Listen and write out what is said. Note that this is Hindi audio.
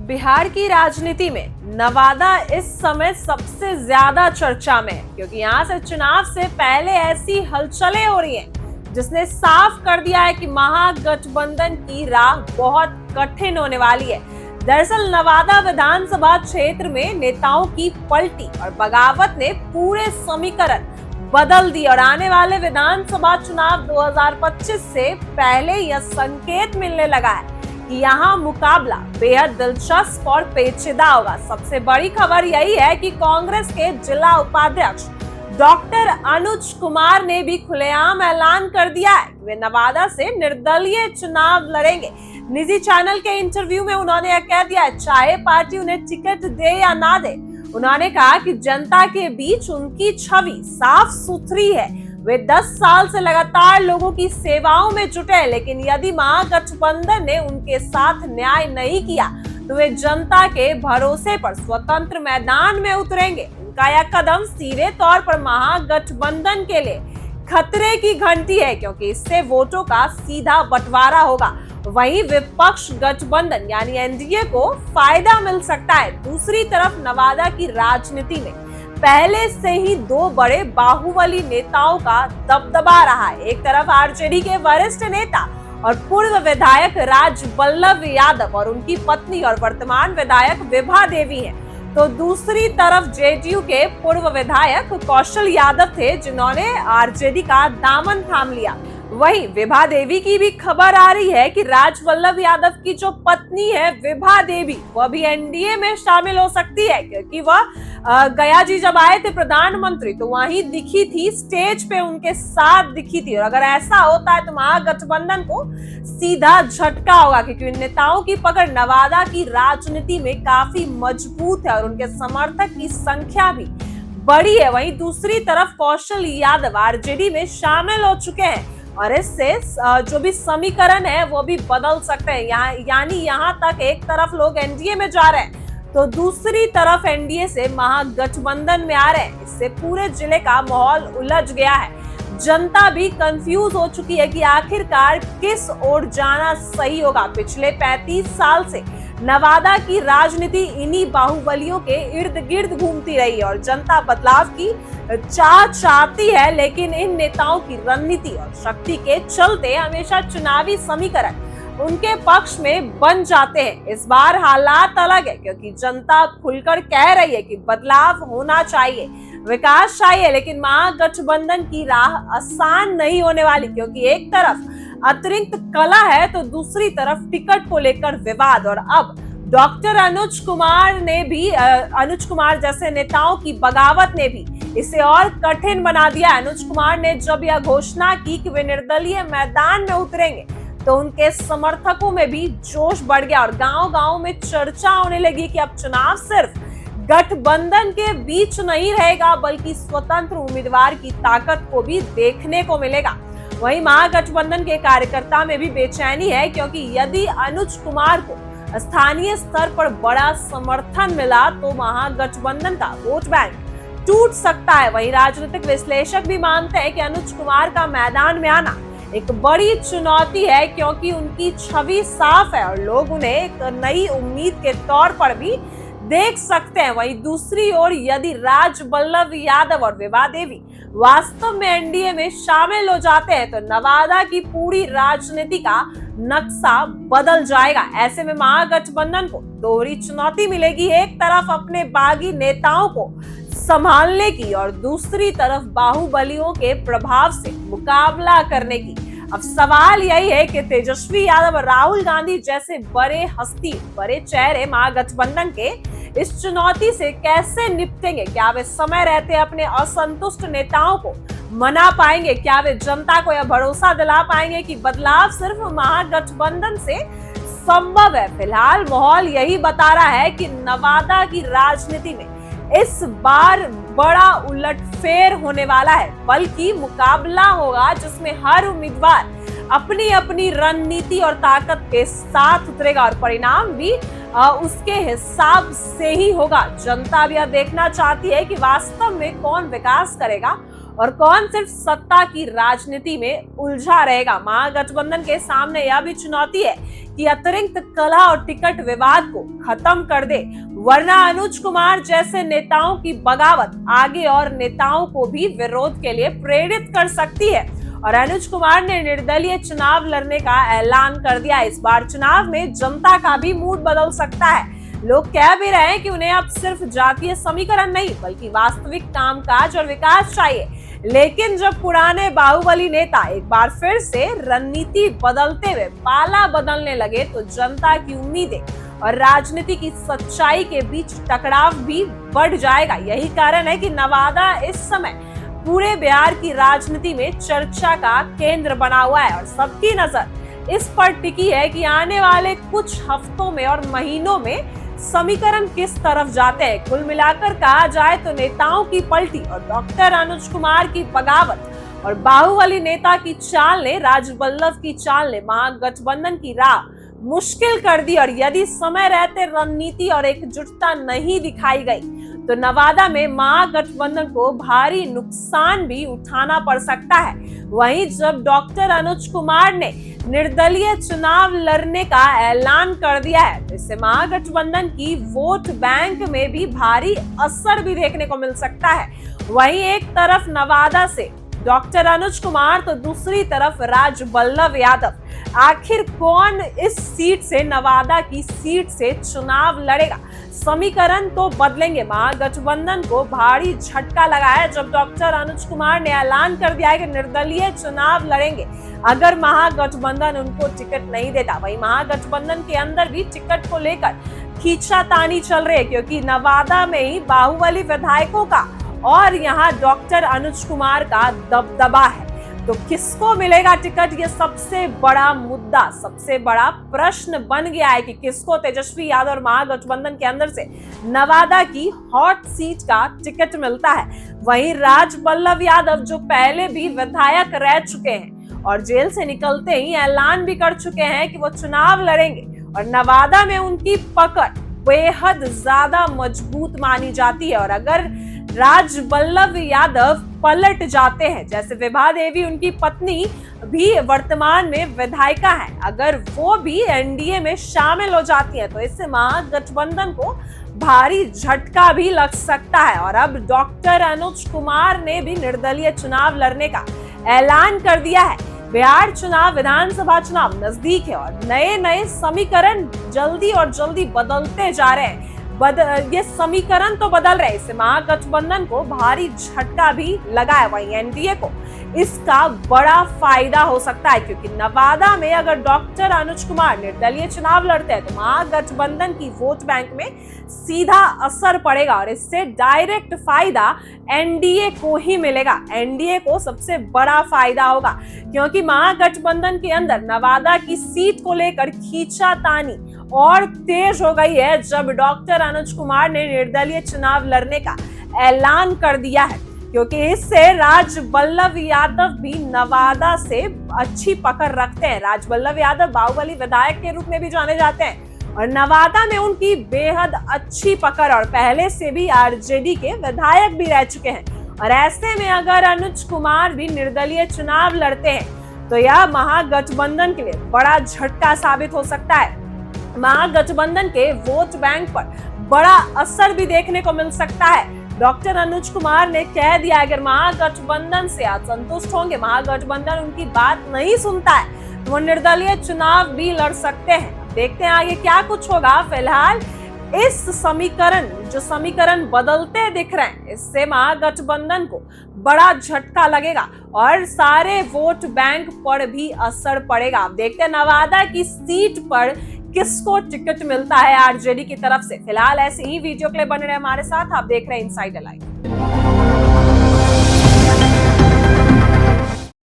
बिहार की राजनीति में नवादा इस समय सबसे ज्यादा चर्चा में है, क्योंकि यहाँ से चुनाव से पहले ऐसी हलचलें हो रही हैं जिसने साफ कर दिया है कि महागठबंधन की राह बहुत कठिन होने वाली है। दरअसल नवादा विधानसभा क्षेत्र में नेताओं की पलटी और बगावत ने पूरे समीकरण बदल दी और आने वाले विधानसभा चुनाव 2025 से पहले यह संकेत मिलने लगा है कि यहाँ मुकाबला बेहद दिलचस्प और पेचीदा होगा। सबसे बड़ी खबर यही है कि कांग्रेस के जिला उपाध्यक्ष डॉक्टर अनुज कुमार ने भी खुलेआम ऐलान कर दिया है कि वे नवादा से निर्दलीय चुनाव लड़ेंगे। निजी चैनल के इंटरव्यू में उन्होंने यह कह दिया है, चाहे पार्टी उन्हें टिकट दे या ना दे। उन्होंने कहा कि जनता के बीच उनकी छवि साफ सुथरी है। वे 10 साल से लगातार लोगों की सेवाओं में जुटे हैं, लेकिन यदि महागठबंधन ने उनके साथ न्याय नहीं किया तो वे जनता के भरोसे पर स्वतंत्र मैदान में उतरेंगे। उनका यह कदम सीधे तौर पर महागठबंधन के लिए खतरे की घंटी है, क्योंकि इससे वोटों का सीधा बंटवारा होगा। वहीं विपक्ष गठबंधन यानी एनडीए को फायदा मिल सकता है। दूसरी तरफ नवादा की राजनीति में पहले से ही दो बड़े बाहुबली नेताओं का दबदबा रहा है। एक तरफ आरजेडी के वरिष्ठ नेता और पूर्व विधायक राजवल्लभ यादव और उनकी पत्नी और वर्तमान विधायक विभा देवी हैं, तो दूसरी तरफ जेडीयू के पूर्व विधायक कौशल यादव थे, जिन्होंने आरजेडी का दामन थाम लिया। वहीं विभा देवी की भी खबर आ रही है कि राजवल्लभ यादव की जो पत्नी है विभा देवी, वह भी एनडीए में शामिल हो सकती है, क्योंकि वह गया जी जब आए थे प्रधानमंत्री तो वहीं दिखी थी, स्टेज पे उनके साथ दिखी थी। और अगर ऐसा होता है तो महागठबंधन को सीधा झटका होगा, क्योंकि नेताओं की पकड़ नवादा की राजनीति में काफी मजबूत है और उनके समर्थक की संख्या भी बड़ी है। वहीं दूसरी तरफ कौशल यादव आरजेडी में शामिल हो चुके हैं और इससे जो भी समीकरण है वो भी बदल सकते हैं। यानी यहाँ तक एक तरफ लोग एनडीए में जा रहे हैं तो दूसरी तरफ एनडीए से महागठबंधन में आ रहे हैं। इससे पूरे जिले का माहौल उलझ गया है। जनता भी कंफ्यूज हो चुकी है कि आखिरकार किस ओर जाना सही होगा। पिछले 35 साल से नवादा की राजनीति इन्हीं बाहुबलियों के इर्द गिर्द घूमती रही है और जनता बदलाव की चाहती है, लेकिन इन नेताओं की रणनीति और शक्ति के चलते हमेशा चुनावी समीकरण उनके पक्ष में बन जाते हैं। इस बार हालात अलग है, क्योंकि जनता खुलकर कह रही है कि बदलाव होना चाहिए, विकास चाहिए, लेकिन महागठबंधन की राह आसान नहीं होने वाली, क्योंकि एक तरफ अतिरिक्त कला है तो दूसरी तरफ टिकट को लेकर विवाद। और अब डॉक्टर अनुज कुमार जैसे नेताओं की बगावत ने भी इसे और कठिन बना दिया। अनुज कुमार ने जब यह घोषणा की कि वे निर्दलीय मैदान में उतरेंगे तो उनके समर्थकों में भी जोश बढ़ गया और गांव-गांव में चर्चा होने लगी कि अब चुनाव सिर्फ गठबंधन के बीच नहीं रहेगा, बल्कि स्वतंत्र उम्मीदवार की ताकत को भी देखने को मिलेगा। वहीं महागठबंधन के कार्यकर्ता में भी बेचैनी है, क्योंकि यदि अनुज कुमार को स्थानीय स्तर पर बड़ा समर्थन मिला तो महागठबंधन का वोट बैंक टूट सकता है। वहीं राजनीतिक विश्लेषक भी मानते हैं कि अनुज कुमार का मैदान में आना एक बड़ी चुनौती है, क्योंकि उनकी छवि साफ है और लोग उन्हें एक नई उम्मीद के तौर पर भी देख सकते हैं। वहीं दूसरी ओर यदि राजवल्लभ यादव और विभा देवी वास्तव में एनडीए में शामिल हो जाते हैं तो नवादा की पूरी राजनीति का नक्शा बदल जाएगा। ऐसे में महागठबंधन को दोहरी चुनौती मिलेगी, एक तरफ अपने बागी नेताओं को संभालने की और दूसरी तरफ बाहुबलियों के प्रभाव से मुकाबला करने की। अब सवाल यही है कि तेजस्वी यादव और राहुल गांधी जैसे बड़े चेहरे महागठबंधन के इस चुनौती से कैसे निपटेंगे। क्या वे समय रहते अपने असंतुष्ट नेताओं को मना पाएंगे? क्या वे जनता को यह भरोसा दिला पाएंगे कि बदलाव सिर्फ महागठबंधन से संभव है? फिलहाल माहौल यही बता रहा है कि नवादा की राजनीति में इस बार बड़ा उलटफेर होने वाला है, बल्कि मुकाबला होगा जिसमें हर उम्मीदवार अपनी अपनी रणनीति और ताकत के साथ उतरेगा और परिणाम भी उसके हिसाब से ही होगा। जनता भी यह देखना चाहती है कि वास्तव में कौन विकास करेगा और कौन सिर्फ सत्ता की राजनीति में उलझा रहेगा। महागठबंधन के सामने यह भी चुनौती है कि अतिरिक्त कलह और टिकट विवाद को खत्म कर दे, वरना अनुज कुमार जैसे नेताओं की बगावत आगे और नेताओं को भी विरोध के लिए प्रेरित कर सकती है। और अनुज कुमार ने निर्दलीय चुनाव लड़ने का ऐलान कर दिया। इस बार चुनाव में जनता का भी मूड बदल सकता है। लोग कह भी रहे हैं कि उन्हें अब सिर्फ जातीय समीकरण नहीं बल्कि वास्तविक कामकाज और विकास चाहिए। लेकिन जब पुराने बाहुबली नेता एक बार फिर से रणनीति बदलते हुए पाला बदलने लगे तो जनता की उम्मीदें और राजनीति की सच्चाई के बीच टकराव भी बढ़ जाएगा। यही कारण है कि नवादा इस समय पूरे बिहार की राजनीति में चर्चा का केंद्र बना हुआ है और सबकी नजर इस पर टिकी है कि आने वाले कुछ हफ्तों में और महीनों में समीकरण किस तरफ जाते हैं। कुल मिलाकर कहा जाए तो नेताओं की पलटी और डॉक्टर अनुज कुमार की बगावत और बाहुबली नेता की चाल ने राजबल्लभ की चाल ने महागठबंधन की राह मुश्किल कर दी। और यदि समय रहते रणनीति और एकजुटता नहीं दिखाई गई तो नवादा में महागठबंधन को भारी नुकसान भी उठाना पड़ सकता है। वहीं जब डॉक्टर अनुज कुमार ने निर्दलीय चुनाव लड़ने का ऐलान कर दिया है तो इससे महागठबंधन की वोट बैंक में भी भारी असर भी देखने को मिल सकता है। वहीं एक तरफ नवादा से डॉक्टर अनुज कुमार तो दूसरी तरफ राजबल्लभ यादव। आखिर कौन इस सीट से, नवादा की सीट से चुनाव लड़ेगा? समीकरण तो बदलेंगे। महागठबंधन को भारी झटका लगा है जब डॉक्टर अनुज कुमार ने ऐलान कर दिया है कि निर्दलीय चुनाव लड़ेंगे अगर महागठबंधन उनको टिकट नहीं देता। वहीं महागठबंधन के अंदर भी टिकट को लेकर खींचातानी चल रही है क्योंकि नवादा में ही बाहुबली विधायकों का और यहाँ डॉक्टर अनुज कुमार का दबदबा है। तो किसको मिलेगा टिकट, ये सबसे बड़ा मुद्दा, सबसे बड़ा प्रश्न बन गया है कि किसको तेजस्वी यादव और महागठबंधन के अंदर से नवादा की हॉट सीट का टिकट मिलता है। वहीं राजबल्लभ यादव जो पहले भी विधायक रह चुके हैं और जेल से निकलते ही ऐलान भी कर चुके हैं कि वो चुनाव लड़ेंगे और नवादा में उनकी पकड़ बेहद ज्यादा मजबूत मानी जाती है। और अगर राजबल्लभ यादव पलट जाते हैं, जैसे विभा देवी उनकी पत्नी भी वर्तमान में विधायिका है, अगर वो भी एनडीए में शामिल हो जाती है तो इससे महागठबंधन को भारी झटका भी लग सकता है। और अब डॉक्टर अनुज कुमार ने भी निर्दलीय चुनाव लड़ने का ऐलान कर दिया है। बिहार चुनाव, विधानसभा चुनाव नजदीक है और नए नए समीकरण जल्दी और जल्दी बदलते जा रहे हैं। ये समीकरण तो बदल रहे हैं, इससे महागठबंधन को भारी झटका भी लगा है। वहीं एनडीए को इसका बड़ा फायदा हो सकता है क्योंकि नवादा में अगर डॉक्टर अनुज कुमार निर्दलीय चुनाव लड़ते हैं तो महागठबंधन की वोट बैंक में सीधा असर पड़ेगा और इससे डायरेक्ट फायदा एनडीए को ही मिलेगा। एनडीए को सबसे बड़ा फायदा होगा क्योंकि महागठबंधन के अंदर नवादा की सीट को लेकर खींचातानी और तेज हो गई है जब डॉक्टर अनुज कुमार ने निर्दलीय चुनाव लड़ने का ऐलान कर दिया है, क्योंकि इससे राजबल्लभ यादव भी नवादा से अच्छी पकड़ रखते हैं। राजबल्लभ यादव बाहुबली विधायक के रूप में भी जाने जाते हैं और नवादा में उनकी बेहद अच्छी पकड़ और पहले से भी आरजेडी के विधायक भी रह चुके हैं। और ऐसे में अगर अनुज कुमार भी निर्दलीय चुनाव लड़ते हैं तो यह महागठबंधन के लिए बड़ा झटका साबित हो सकता है। महागठबंधन के वोट बैंक पर बड़ा असर भी देखने को मिल सकता है। डॉक्टर अनुज कुमार ने कह दिया अगर महागठबंधन से असंतुष्ट होंगे, महागठबंधन उनकी बात नहीं सुनता है तो वो निर्दलीय चुनाव भी लड़ सकते हैं। देखते हैं आगे क्या कुछ होगा। फिलहाल इस समीकरण बदलते दिख रहे हैं, इससे महागठबंधन को बड़ा झटका लगेगा और सारे वोट बैंक पर भी असर पड़ेगा। आप देखते हैं नवादा की सीट पर किसको टिकट मिलता है आरजेडी की तरफ से। फिलहाल ऐसे ही वीडियो के लिए बने रहे हमारे साथ। आप देख रहे हैं इनसाइडर लाइव।